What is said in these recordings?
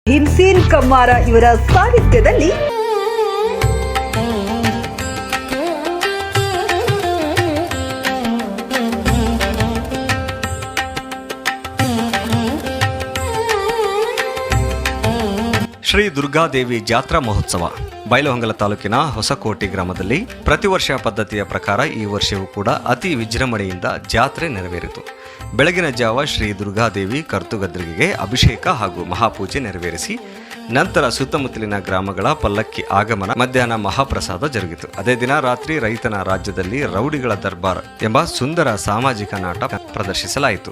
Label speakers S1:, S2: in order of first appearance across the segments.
S1: ಭೀಮ್ಸೇನ್ ಕಮ್ಮಾರ ಇವರ ಸಾಹಿತ್ಯದಲ್ಲಿ
S2: ಶ್ರೀ ದುರ್ಗಾದೇವಿ ಜಾತ್ರಾ ಮಹೋತ್ಸವ ಬೈಲಹೊಂಗಲ ತಾಲೂಕಿನ ಹೊಸಕೋಟೆ ಗ್ರಾಮದಲ್ಲಿ ಪ್ರತಿ ವರ್ಷ ಪದ್ಧತಿಯ ಪ್ರಕಾರ ಈ ವರ್ಷವೂ ಕೂಡ ಅತಿ ವಿಜೃಂಭಣೆಯಿಂದ ಜಾತ್ರೆ ನೆರವೇರಿತು. ಬೆಳಗಿನ ಜಾವ ಶ್ರೀ ದುರ್ಗಾದೇವಿ ಕರ್ತುಗದ್ರಿಗೆಗೆ ಅಭಿಷೇಕ ಹಾಗೂ ಮಹಾಪೂಜೆ ನೆರವೇರಿಸಿ ನಂತರ ಸುತ್ತಮುತ್ತಲಿನ ಗ್ರಾಮಗಳ ಪಲ್ಲಕ್ಕಿ ಆಗಮನ, ಮಧ್ಯಾಹ್ನ ಮಹಾಪ್ರಸಾದ ಜರುಗಿತು. ಅದೇ ದಿನ ರಾತ್ರಿ ರೈತನ ರಾಜ್ಯದಲ್ಲಿ ರೌಡಿಗಳ ದರ್ಬಾರ್ ಎಂಬ ಸುಂದರ ಸಾಮಾಜಿಕ ನಾಟಕ ಪ್ರದರ್ಶಿಸಲಾಯಿತು.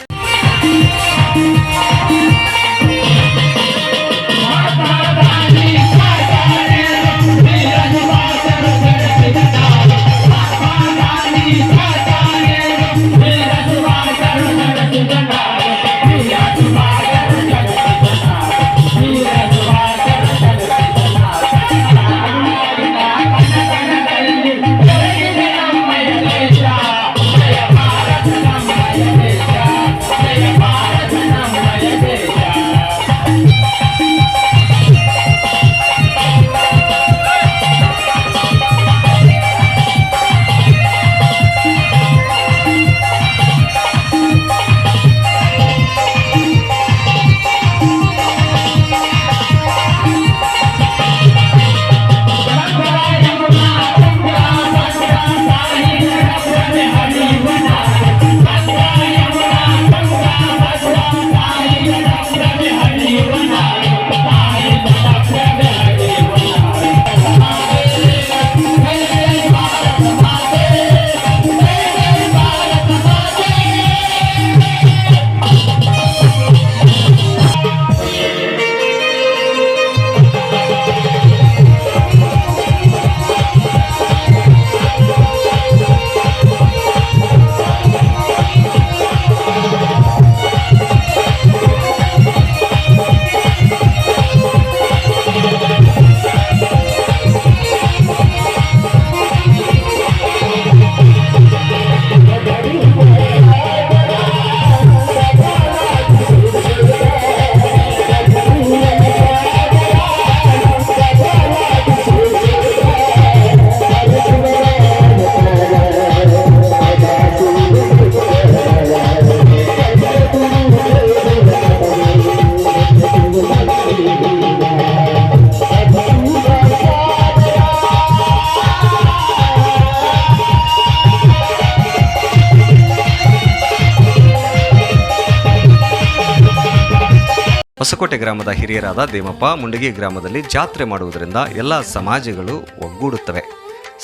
S2: ಹೊಸಕೋಟೆ ಗ್ರಾಮದ ಹಿರಿಯರಾದ ದೇಮಪ್ಪ ಮುಂಡಗಿ ಗ್ರಾಮದಲ್ಲಿ ಜಾತ್ರೆ ಮಾಡುವುದರಿಂದ ಎಲ್ಲ ಸಮಾಜಗಳು ಒಗ್ಗೂಡುತ್ತವೆ,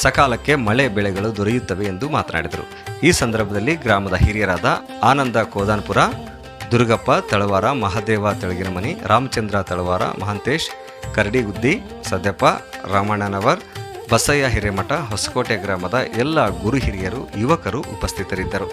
S2: ಸಕಾಲಕ್ಕೆ ಮಳೆ ಬೆಳೆಗಳು ದೊರೆಯುತ್ತವೆ ಎಂದು ಮಾತನಾಡಿದರು. ಈ ಸಂದರ್ಭದಲ್ಲಿ ಗ್ರಾಮದ ಹಿರಿಯರಾದ ಆನಂದ ಕೋದಾನ್ಪುರ, ದುರ್ಗಪ್ಪ ತಳವಾರ, ಮಹಾದೇವ ತೆಳಗಿನಮನಿ, ರಾಮಚಂದ್ರ ತಳವಾರ, ಮಹಂತೇಶ್ ಕರಡಿಗುದ್ದಿ, ಸದ್ಯಪ್ಪ ರಾಮಣ್ಣನವರ್, ಬಸಯ್ಯ ಹಿರೇಮಠ, ಹೊಸಕೋಟೆ ಗ್ರಾಮದ ಎಲ್ಲ ಗುರು ಹಿರಿಯರು, ಯುವಕರು ಉಪಸ್ಥಿತರಿದ್ದರು.